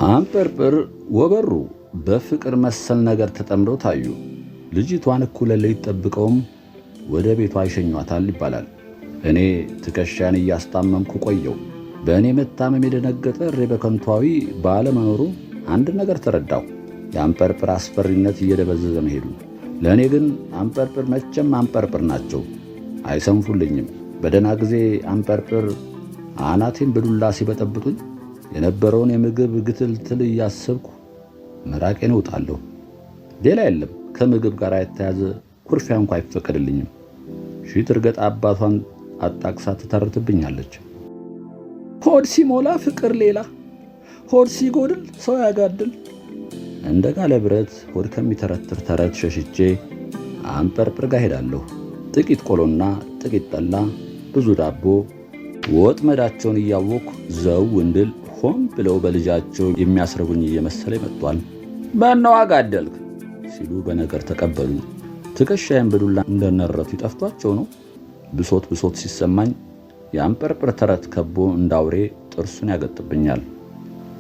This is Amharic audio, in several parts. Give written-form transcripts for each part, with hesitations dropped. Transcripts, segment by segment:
አንጰርጰር ወበሩ በፍቅር መሰል ነገር ተጠምደው ታዩ። ልጅቷን እኩለ ሌሊት ጠብቀውም ወደ ቤቷ ይሸኟታል ይባላል። እኔ ትከሻን እያስታመምኩ ቆየው። በእኔ መታመም የደነገጠ እሬ በከንቷዊ ባለመኖሩ አንድ ነገር ተረዳው። የአንጰርጰር አስፈሪነት እየደበዘዘ መሄዱ። ለእኔ ግን አንጰርጰር መቼም አንጰርጰር ናቸው፣ አይሰንፉልኝም። በደህና ጊዜ አንጰርጰር አናቴን በዱላ ሲበጠብጡኝ የነበረውን የምግብ ግትልትል እያሰብኩ መራቄን እውጣለሁ። ሌላ የለም፣ ከምግብ ጋር የተያዘ ኩርፊያ እንኳ አይፈቀድልኝም። ሺት እርገጥ አባቷን አጣቅሳ ትተርትብኛለች። ሆድ ሲሞላ ፍቅር ሌላ፣ ሆድ ሲጎድል ሰው ያጋድል። እንደ ጋለ ብረት ሆድ ከሚተረትር ተረት ሸሽቼ አንጰርጰር ጋር ሄዳለሁ። ጥቂት ቆሎና ጥቂት ጠላ፣ ብዙ ዳቦ፣ ወጥመዳቸውን እያወቅሁ ዘው እንድል ሆን ብለው በልጃቸው የሚያስረጉኝ እየመሰለ መጥቷል። በእነው አጋደልክ ሲሉ በነገር ተቀበሉኝ። ትከሻዬን በዱላ እንደነረቱ ይጠፍቷቸው ነው። ብሶት ብሶት ሲሰማኝ የአንጰርጰር ተረት ከቦ እንዳውሬ ጥርሱን ያገጥብኛል።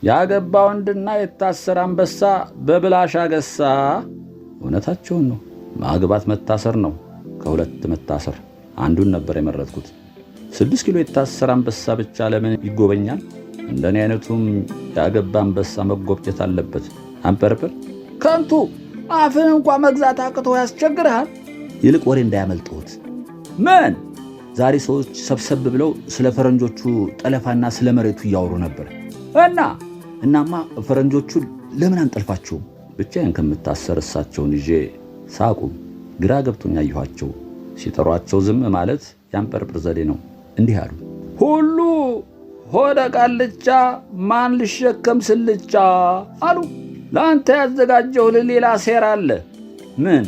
ያገባ ወንድና የታሰረ አንበሳ በብላሽ አገሳ። እውነታቸውን ነው። ማግባት መታሰር ነው። ከሁለት መታሰር አንዱን ነበር የመረጥኩት። 6 ኪሎ የታሰረ አንበሳ ብቻ ለምን ይጎበኛል? እንደኔ አይነቱም ያገባ አንበሳ መጎብጨት አለበት። አንጰርጰር ከንቱ አፍን እንኳ መግዛት አቅቶ ያስቸግርሃል። ይልቅ ወሬ እንዳያመልጡት። ምን ዛሬ ሰዎች ሰብሰብ ብለው ስለ ፈረንጆቹ ጠለፋና ስለ መሬቱ እያወሩ ነበር። እናማ ፈረንጆቹ ለምን አንጠልፋቸውም? ብቻዬን ከምታሰር እሳቸውን ይዤ ሳቁ። ግራ ገብቶኝ አየኋቸው። ሲጠሯቸው ዝም ማለት የአንጰርጰር ዘዴ ነው። እንዲህ አሉ። ሁሉ ሆደ ቃልቻ ማን ልሸከም ስልቻ አሉ። ለአንተ ያዘጋጀሁልህ ሌላ ሴራ አለ። ምን?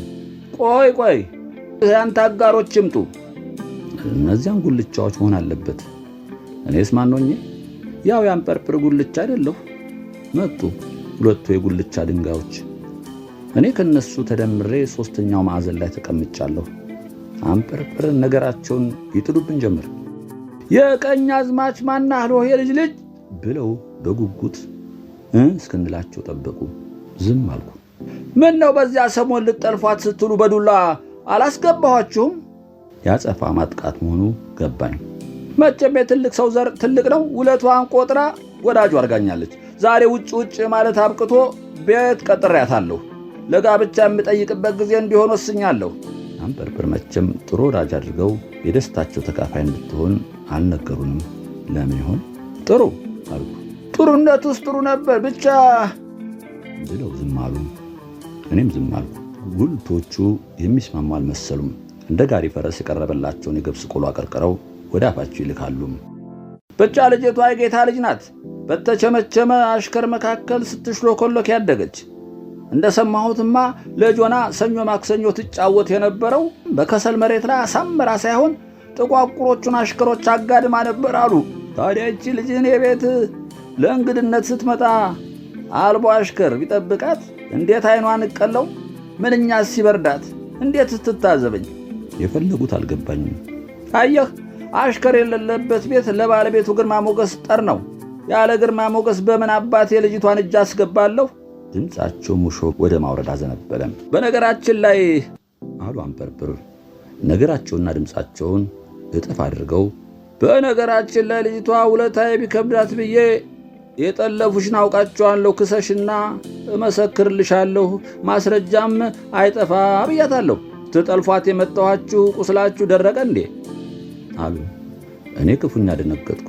ቆይ ያንተ አጋሮች ይምጡ። እነዚያን ጉልቻዎች መሆን አለበት። እኔስ ማንሆኜ? ያው የአንጰርጰር ጉልቻ አይደለሁ። መጡ ሁለቱ የጉልቻ ድንጋዮች። እኔ ከነሱ ተደምሬ 3ኛው ማዕዘን ላይ ተቀምጫለሁ። አንጰርጰር ነገራቸውን ይጥሉብን ጀመር። የቀኝ አዝማች ማናህሎ የልጅ ልጅ ብለው በጉጉት እስክንላቸው ጠበቁ። ዝም አልኩ። ምን ነው በዚያ ሰሞን ልጠልፏት ስትሉ በዱላ አላስገባኋችሁም? ያጸፋ ማጥቃት መሆኑ ገባኝ። መቼም የትልቅ ሰው ዘር ትልቅ ነው። ውለቷን ቆጥራ ወዳጁ አርጋኛለች። ዛሬ ውጭ ማለት አብቅቶ ቤት ቀጥሬያታለሁ። ለጋብቻ የምጠይቅበት ጊዜ እንዲሆን ወስኛለሁ። አንጰርጰር መቼም ጥሩ ወዳጅ አድርገው የደስታቸው ተካፋይ እንድትሆን አልነገሩንም። ለምን ይሆን? ጥሩ አልኩ። ጥሩነቱስ ጥሩ ነበር ብቻ ብለው ዝም አሉ። እኔም ዝም አልኩ። ጉልቶቹ የሚስማሙ አልመሰሉም። እንደ ጋሪ ፈረስ የቀረበላቸውን የገብስ ቆሎ አቀርቅረው ወደ አፋቸው ይልካሉ። ብቻ ልጅቷ የጌታ ልጅ ናት። በተቸመቸመ አሽከር መካከል ስትሽሎኮሎክ ያደገች። እንደሰማሁትማ ለጆና ሰኞ ማክሰኞ ትጫወት የነበረው በከሰል መሬት ላይ አሳምራ ሳይሆን ጥቋቁሮቹን አሽከሮች አጋድማ ነበር አሉ። ታዲያ እቺ ልጅ እኔ ቤት ለእንግድነት ስትመጣ አልቦ አሽከር ቢጠብቃት እንዴት አይኗን እቀለው? ምንኛ ሲበርዳት እንዴት ስትታዘበኝ? የፈለጉት አልገባኝም። አየህ፣ አሽከር የሌለበት ቤት ለባለቤቱ ግርማ ሞገስ ጠር ነው። ያለ ግርማ ሞገስ በምን አባቴ ልጅቷን እጅ አስገባለሁ? ድምፃቸው ሙሾ ወደ ማውረድ አዘነበለ። በነገራችን ላይ አሉ አንጰርጰር ነገራቸውና ድምፃቸውን እጥፍ አድርገው፣ በነገራችን ላይ ልጅቷ ውለታዬ ቢከብዳት ብዬ የጠለፉሽን አውቃቸዋለሁ፣ ክሰሽና እመሰክርልሻለሁ፣ ማስረጃም አይጠፋ ብያታለሁ። ትጠልፏት የመጣኋችሁ ቁስላችሁ ደረቀ እንዴ አሉ። እኔ ክፉኛ ደነገጥኩ።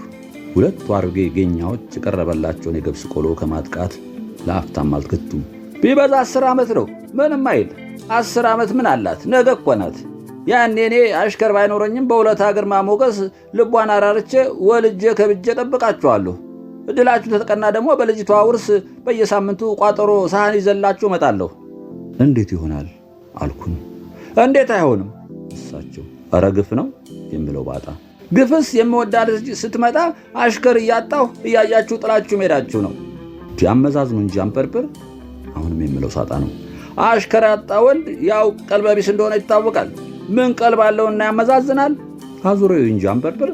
ሁለቱ አሮጌ ጌኛዎች የቀረበላቸውን የገብስ ቆሎ ከማጥቃት ለአፍታም አልገቱም። ቢበዛ 10 ዓመት ነው። ምንም አይል። 10 ዓመት ምን አላት? ነገ እኮ ናት። ያኔ እኔ አሽከር ባይኖረኝም በውለታ ግርማ ሞገስ ልቧን አራርቼ ወልጄ ከብጄ ጠብቃችኋለሁ። እድላችሁ ተጠቀና ደግሞ በልጅቷ ውርስ በየሳምንቱ ቋጠሮ ሳህን ይዘላችሁ እመጣለሁ። እንዴት ይሆናል አልኩኝ። እንዴት አይሆንም? እሳቸው ኧረ ግፍ ነው የምለው ባጣ። ግፍስ የምወዳት ስትመጣ አሽከር እያጣሁ እያያችሁ ጥላችሁ ሜዳችሁ ነው። ያመዛዝኑ እንጂ አንጰርጰር። አሁንም የምለው ሳጣ ነው። አሽከር ያጣ ወንድ ያው ቀልበቢስ እንደሆነ ይታወቃል። ምን ቀልብ አለውና ያመዛዝናል? አዙሬው እንጂ አንጰርጰር።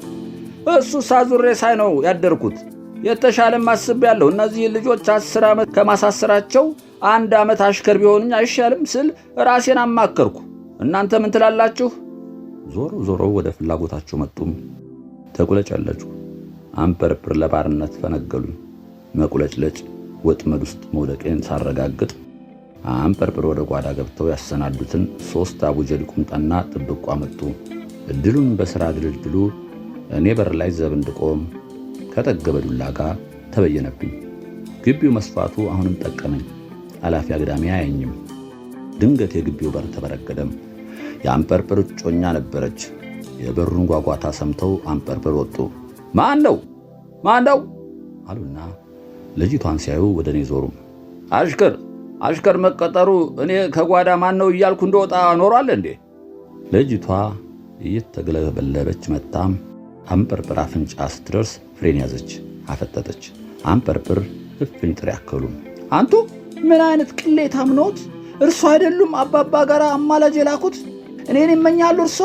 እሱ ሳዙሬ ሳይ ነው ያደርኩት። የተሻለም አስቤያለሁ። እነዚህ ልጆች 10 ዓመት ከማሳሰራቸው 1 ዓመት አሽከር ቢሆኑኝ አይሻልም ስል ራሴን አማከርኩ። እናንተ ምን ትላላችሁ? ዞሮ ወደ ፍላጎታቸው መጡም። ተቁለጨለጩ። አንበርብር ለባርነት ፈነገሉኝ። መቁለጭለጭ ወጥመድ ውስጥ መውደቄን ሳረጋግጥ አንበርብር ወደ ጓዳ ገብተው ያሰናዱትን 3 አቡጀዲ ቁምጣና ጥብቋ መጡ። እድሉን በሥራ ድልድሉ እኔ በር ላይ ዘብ እንድቆም ከጠገበ ዱላ ጋር ተበየነብኝ። ግቢው መስፋቱ አሁንም ጠቀመኝ። አላፊ አግዳሚ አያየኝም። ድንገት የግቢው በር ተበረገደም። የአንበርብር እጮኛ ነበረች። የበሩን ጓጓታ ሰምተው አንበርብር ወጡ። ማን ነው አሉና ልጅቷን ሲያዩ ወደ እኔ ዞሩ። አሽከር መቀጠሩ እኔ ከጓዳ ማን ነው እያልኩ እንደወጣ ኖሯል እንዴ? ልጅቷ እየተገለበለበች መጣም አንበርብር አፍንጫ ስትደርስ ፍሬን ያዘች፣ አፈጠጠች። አንበርብር እፍኝ ጥሬ ያከሉ። አንቱ ምን አይነት ቅሌታም ነዎት? እርሶ አይደሉም አባባ ጋር አማላጅ የላኩት? እኔን ይመኛሉ? እርሶ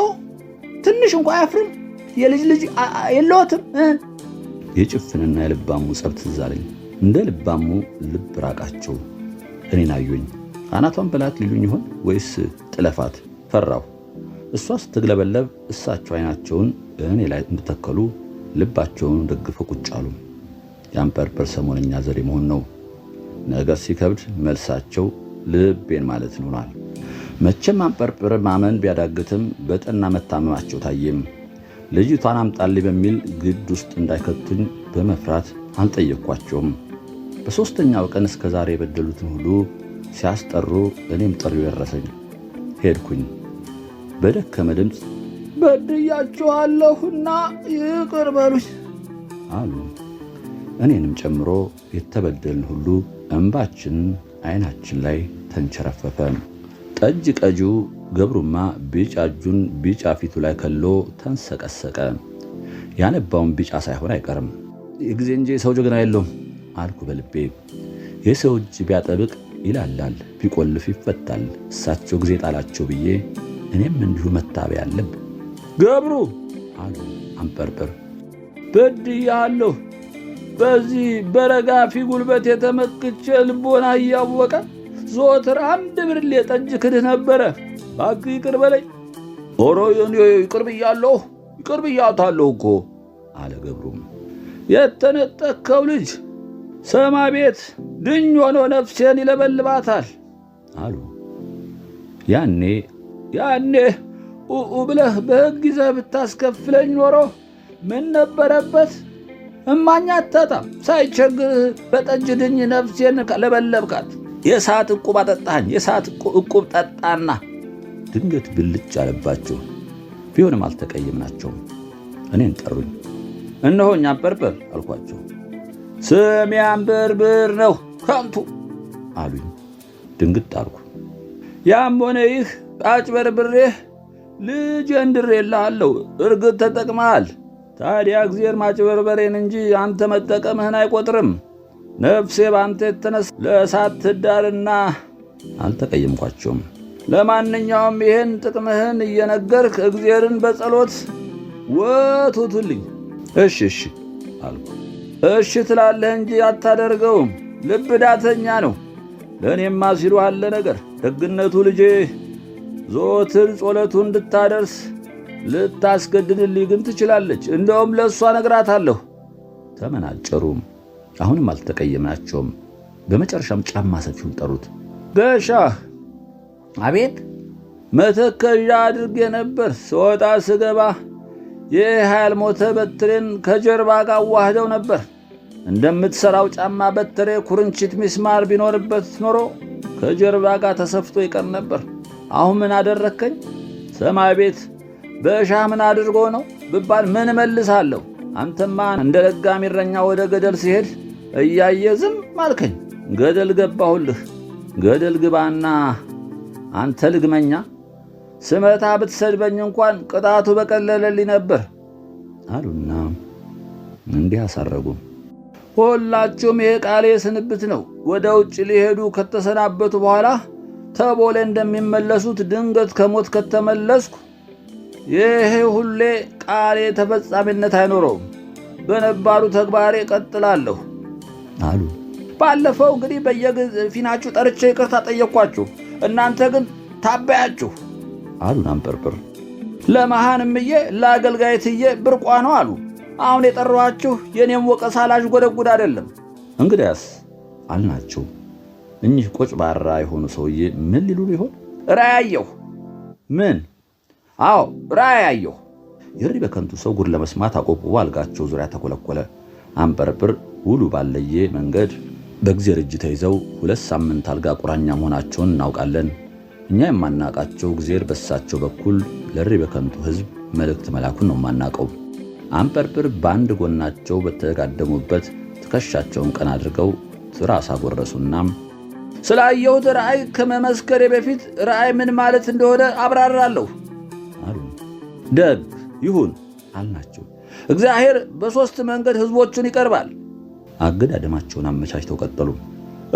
ትንሽ እንኳን አያፍርም? የልጅ የለዎትም? የጭፍንና የልባሙ ጸብ ትዝ አለኝ። እንደ ልባሙ ልብ ራቃቸው። እኔን አዩኝ። አናቷን በላት ሊሉኝ ይሆን ወይስ ጥለፋት? ፈራሁ። እሷ ስትግለበለብ እሳቸው አይናቸውን እኔ ላይ እንደተከሉ ልባቸውን ደግፈው ቁጭ አሉ። የአንበርብር ሰሞነኛ ዘዴ መሆን ነው። ነገር ሲከብድ መልሳቸው ልቤን ማለት ይሆናል። መቼም አንበርብር ማመን ቢያዳግትም በጠና መታመማቸው ታየም። ልጅቷን አምጣልኝ በሚል ግድ ውስጥ እንዳይከቱኝ በመፍራት አልጠየቅኳቸውም። በሦስተኛው ቀን እስከ ዛሬ የበደሉትን ሁሉ ሲያስጠሩ እኔም ጥሪው ደረሰኝ። ሄድኩኝ። በደከመ ድምፅ በድያችኋለሁና ይቅር በሉኝ አሉ። እኔንም ጨምሮ የተበደልን ሁሉ እንባችን አይናችን ላይ ተንቸረፈፈ። ጠጅ ቀጂው ገብሩማ ቢጫ እጁን ቢጫ ፊቱ ላይ ከሎ ተንሰቀሰቀ። ያነባውን ቢጫ ሳይሆን አይቀርም። የጊዜ እንጂ ሰው ጀግና የለውም አልኩ በልቤ። የሰው እጅ ቢያጠብቅ ይላላል፣ ቢቆልፍ ይፈታል። እሳቸው ጊዜ ጣላቸው ብዬ እኔም እንዲሁ መታበያ አለብኝ። ገብሩ አሉ አንበርብር፣ በድያለሁ። በዚህ በረጋፊ ጉልበት የተመክቼ ልቦና እያወቀ ዘወትር 1 ብርሌ ጠጅ ክድህ ነበረ። እባክህ ይቅር በለኝ። ኦሮ ይቅር ብያታለሁ እኮ አለ ገብሩም። የተነጠቅከው ልጅ ሰማ ቤት ድኝ ሆኖ ነፍሴን ይለበልባታል አሉ። ያኔ ብለህ በሕግ ይዘህ ብታስከፍለኝ ኖሮ ምን ነበረበት? እማኛ አታጣም። ሳይቸግርህ በጠጅ ድኝ ነፍሴን ለበለብካት። የሰዓት ዕቁብ አጠጣኸኝ። የሰዓት ዕቁብ ጠጣና። ድንገት ብልጭ አለባቸው። ቢሆንም አልተቀየምናቸውም። እኔን ጠሩኝ። እነሆኝ አንበርብር አልኳቸው። ስሜ አንበርብር ነው ከንቱ አሉኝ። ድንግጥ አልኩ። ያም ሆነ ይህ አጭበርብሬህ ልጅ እንድሬልሃለሁ። እርግጥ ተጠቅመሃል። ታዲያ እግዚአብሔር ማጭበርበሬን እንጂ አንተ መጠቀምህን አይቆጥርም። ነፍሴ በአንተ የተነሳ ለእሳት ትዳርና። አልተቀየምኳቸውም። ለማንኛውም ይህን ጥቅምህን እየነገርክ እግዚአብሔርን በጸሎት ወቱቱልኝ። እሺ አልኩ። እሺ ትላለህ እንጂ አታደርገውም። ልብ ዳተኛ ነው። ለእኔማ ሲሉ አለ ነገር። ደግነቱ ልጄ ዘወትር ጸሎቱ እንድታደርስ ልታስገድድልኝ ግን ትችላለች። እንደውም ለእሷ ነግራታለሁ። ተመናጨሩም። አሁንም አልተቀየምናቸውም። በመጨረሻም ጫማ ሰፊውን ጠሩት። በሻህ አቤት። መተከዣ አድርጌ ነበር። ስወጣ ስገባ ይህ ያልሞተ በትሬን ከጀርባ ጋር ዋህደው ነበር። እንደምትሠራው ጫማ በትሬ ኩርንችት ሚስማር ቢኖርበት ኖሮ ከጀርባ ጋር ተሰፍቶ ይቀር ነበር። አሁን ምን አደረከኝ? ሰማይ ቤት በሻህ ምን አድርጎ ነው ብባል ምን መልሳለሁ? አንተማ እንደ ለጋሚ እረኛ ወደ ገደል ሲሄድ እያየ ዝም አልከኝ። ገደል ገባሁልህ። ገደል ግባና አንተ ልግመኛ። ስመታ ብትሰድበኝ እንኳን ቅጣቱ በቀለለልኝ ነበር አሉና እንዲህ አሳረጉ። ሁላችሁም ይሄ ቃሌ ስንብት ነው። ወደ ውጭ ሊሄዱ ከተሰናበቱ በኋላ ተቦሌ እንደሚመለሱት ድንገት ከሞት ከተመለስኩ ይሄ ሁሌ ቃሌ ተፈጻሚነት አይኖረውም። በነባሩ ተግባሬ ቀጥላለሁ አሉ። ባለፈው እንግዲህ በየፊናችሁ ጠርቼ ይቅርታ ጠየቅኳችሁ፣ እናንተ ግን ታበያችሁ አሉን አንበርብር። ለመሃንምዬ ለአገልጋይትዬ ብርቋ ነው አሉ። አሁን የጠራኋችሁ የኔም ወቀሳ ላዥጎደጉድ አይደለም። እንግዲያስ አልናቸው። እኚህ ቆጭ ባራ የሆኑ ሰውዬ ምን ሊሉ ይሆን? ራእይ አየሁ። ምን? አዎ ራእይ አየሁ። የሪ በከንቱ ሰው ጉድ ለመስማት አቆብቁቦ አልጋቸው ዙሪያ ተኮለኮለ። አንበርብር ውሉ ባለየ መንገድ በእግዚአብሔር እጅ ተይዘው 2 ሳምንት አልጋ ቁራኛ መሆናቸውን እናውቃለን። እኛ የማናቃቸው እግዚአብሔር በሳቸው በኩል ለሪ በከንቱ ሕዝብ መልእክት መላኩን ነው የማናቀው። አንበርብር በአንድ ጎናቸው በተጋደሙበት ትከሻቸውን ቀና አድርገው ትራስ አጎረሱና ስላየሁት ራእይ ከመመስከሬ በፊት ራእይ ምን ማለት እንደሆነ አብራራለሁ አሉ። ደግ ይሁን አልናቸው። እግዚአብሔር በ3 መንገድ ሕዝቦቹን ይቀርባል። አገዳደማቸውን አመቻችተው ቀጠሉ።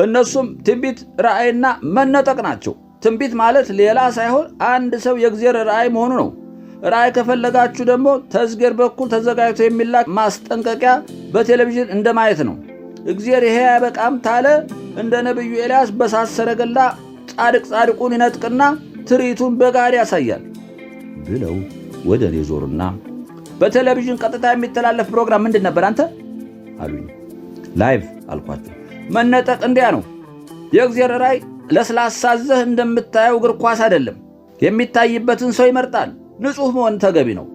እነሱም ትንቢት፣ ራእይና መነጠቅ ናቸው። ትንቢት ማለት ሌላ ሳይሆን አንድ ሰው የእግዚአብሔር ራእይ መሆኑ ነው። ራእይ ከፈለጋችሁ ደግሞ ተዝጌር በኩል ተዘጋጅቶ የሚላክ ማስጠንቀቂያ በቴሌቪዥን እንደማየት ነው። እግዚአብሔር ይሄ አይበቃም ታለ እንደ ነብዩ ኤልያስ በሳት ሰረገላ ጻድቁን ይነጥቅና ትርኢቱን በጋር ያሳያል ብለው ወደ እኔ ዞሩና በቴሌቪዥን ቀጥታ የሚተላለፍ ፕሮግራም ምንድን ነበር አንተ አሉኝ። ላይቭ አልኳቸው። መነጠቅ እንዲያ ነው። የእግዚአብሔር ራእይ ለስላሳዘህ እንደምታየው እግር ኳስ አይደለም። የሚታይበትን ሰው ይመርጣል። ንጹሕ መሆን ተገቢ ነው።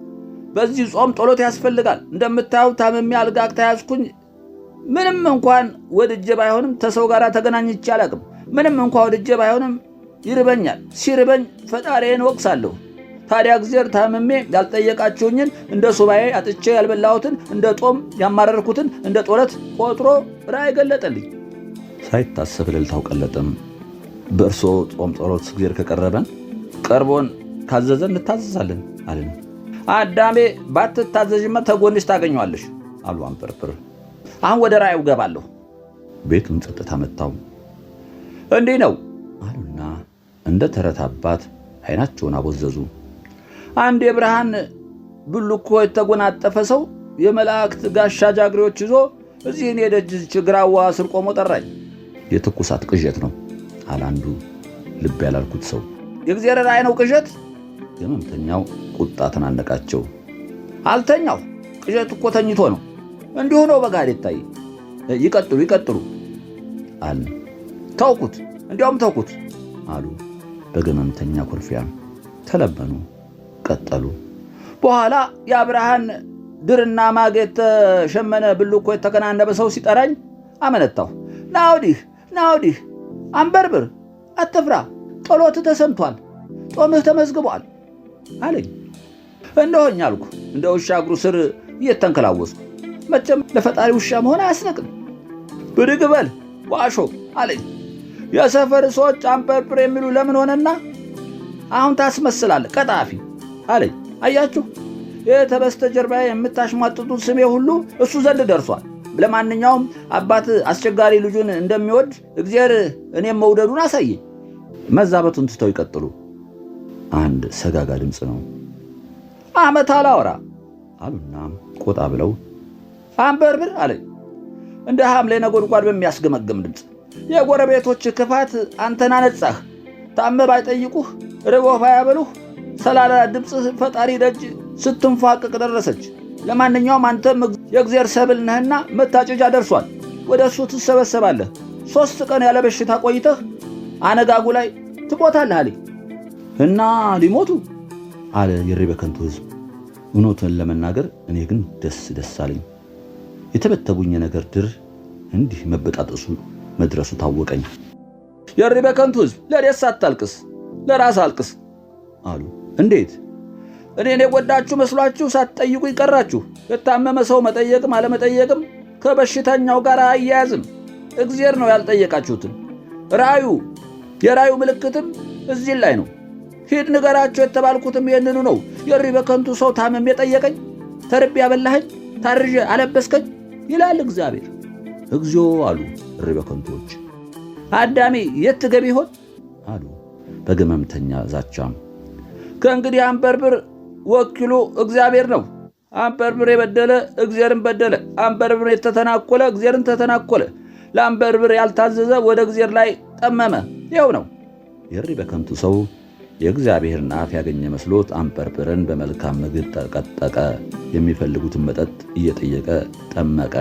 በዚህ ጾም ጸሎት ያስፈልጋል። እንደምታየው ታምሜ አልጋ ተያዝኩኝ። ምንም እንኳን ወድጄ ባይሆንም ተሰው ጋር ተገናኝቼ አላቅም። ምንም እንኳን ወድጄ ባይሆንም ይርበኛል። ሲርበኝ ፈጣሪዬን ወቅሳለሁ። ታዲያ እግዚአብሔር ታምሜ ያልጠየቃችሁኝን እንደ ሱባኤ አጥቼ ያልበላሁትን እንደ ጦም ያማረርኩትን እንደ ጦለት ቆጥሮ ራእይ ገለጠልኝ። ሳይታሰብ እልልታው ቀለጠም። በእርሶ ጾም ጸሎት እግዚአብሔር ከቀረበን ቀርቦን ካዘዘን እንታዘዛለን አለን። አዳሜ ባትታዘዥማ ተጎንሽ ታገኘዋለሽ አሉ አንበርብር። አሁን ወደ ራእዩ ገባለሁ። ቤቱን ጸጥታ መታው። እንዲህ ነው አሉና እንደ ተረት አባት አይናቸውን አቦዘዙ። አንድ የብርሃን ብልኮ የተጎናጠፈ ሰው የመላእክት ጋሻ ጃግሬዎች ይዞ እዚህ እኔ ደጅ ግራዋ ስር ቆሞ ጠራኝ። የትኩሳት ቅዠት ነው አለ አንዱ ልብ ያላልኩት ሰው። የእግዚአብሔር ራእይ ነው ቅዠት? የመምተኛው ቁጣ ተናነቃቸው። አልተኛው። ቅዠት እኮ ተኝቶ ነው። እንዲሁ ነው በጋር ይታይ። ይቀጥሉ አለ። ተውኩት፣ እንዲያውም ተውኩት አሉ በገመምተኛ ኩርፊያ። ተለበኑ፣ ቀጠሉ። በኋላ የአብርሃን ድርና ማግ የተሸመነ ብልኮ የተከናነበ ሰው ሲጠራኝ አመነታሁ። ና ወዲህ አንበርብር፣ አትፍራ፣ ጸሎት ተሰምቷል፣ ጾምህ ተመዝግቧል አለኝ። እንደሆኝ አልኩ፣ እንደ ውሻ እግሩ ስር እየተንከላወስኩ። መቼም ለፈጣሪ ውሻ መሆን አያስነቅም። ብድግ በል ዋሾ አለኝ። የሰፈር ሰዎች አንበርብር የሚሉ ለምን ሆነና አሁን ታስመስላለህ ቀጣፊ አለኝ። አያችሁ፣ የተበስተጀርባ የምታሽሟጥጡት ስሜ ሁሉ እሱ ዘንድ ደርሷል። ለማንኛውም አባት አስቸጋሪ ልጁን እንደሚወድ እግዚአብሔር እኔም መውደዱን አሳየኝ። መዛበቱን ትተው ይቀጥሉ። አንድ ሰጋጋ ድምፅ ነው። አመት አላወራ አሉና ቆጣ ብለው አንበርብር አለኝ እንደ ሐምሌ ነጎድጓድ በሚያስገመግም ድምፅ። የጎረቤቶች ክፋት አንተን አነጻህ። ታመህ ባይጠይቁህ ርቦህ ባያበሉህ ሰላላ ድምፅህ ፈጣሪ ደጅ ስትንፋቅቅ ደረሰች። ለማንኛውም አንተም የእግዚአብሔር ሰብል ነህና መታጨጃ ደርሷል። ወደ እሱ ትሰበሰባለህ። 3 ቀን ያለ በሽታ ቆይተህ አነጋጉ ላይ ትሞታለህ አለኝ። እና ሊሞቱ አለ የሪ በከንቱ ሕዝብ። እውነቱን ለመናገር እኔ ግን ደስ አለኝ። የተበተቡኝ ነገር ድር እንዲህ መበጣጠሱ መድረሱ ታወቀኝ። የሪ በከንቱ ሕዝብ ለሬስ አታልቅስ፣ ለራስ አልቅስ አሉ። እንዴት? እኔን የጎዳችሁ መስሏችሁ ሳትጠይቁ ይቀራችሁ። የታመመ ሰው መጠየቅም አለመጠየቅም ከበሽተኛው ጋር አያያዝም። እግዚአብሔር ነው ያልጠየቃችሁትን። የራእዩ ምልክትም እዚህ ላይ ነው። ሂድ ንገራቸው የተባልኩትም ይህንኑ ነው። የሪ በከንቱ ሰው ታመም የጠየቀኝ፣ ተርቤ ያበላኸኝ፣ ታርዤ አለበስከኝ ይላል እግዚአብሔር። እግዚኦ አሉ እሪ በከንቶች። አዳሜ የት ትገቢ ይሆን አሉ በገመምተኛ ዛቻም። ከእንግዲህ አንበርብር ወኪሉ እግዚአብሔር ነው አንበርብር የበደለ እግዚአብሔርን በደለ። አንበርብር የተተናኮለ እግዚአብሔርን ተተናኮለ። ለአንበርብር ያልታዘዘ ወደ እግዚአብሔር ላይ ጠመመ። ይኸው ነው። የእሪ በከንቱ ሰው የእግዚአብሔርን አፍ ያገኘ መስሎት አንበርብርን በመልካም ምግብ ጠቀጠቀ። የሚፈልጉትን መጠጥ እየጠየቀ ጠመቀ።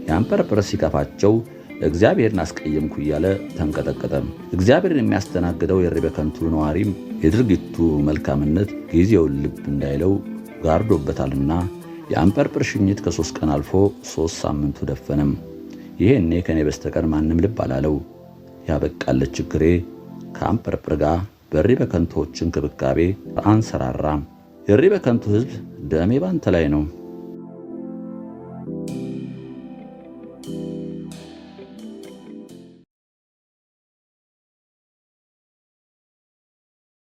የአንበርብር ሲከፋቸው እግዚአብሔርን አስቀየምኩ እያለ ተንቀጠቀጠ። እግዚአብሔርን የሚያስተናግደው የእሪ በከንቱ ነዋሪም የድርጊቱ መልካምነት ጊዜውን ልብ እንዳይለው ጋርዶበታልና የአንበርብር ሽኝት ከ3 ቀን አልፎ 3 ሳምንቱ ደፈነም። ይሄኔ ከኔ በስተቀር ማንም ልብ አላለው። ያበቃለት ችግሬ ከአንበርብር ጋር በእሪ በከንቶች እንክብካቤ አንሰራራም። የእሪ በከንቱ ሕዝብ ደሜ ባንተ ላይ ነው።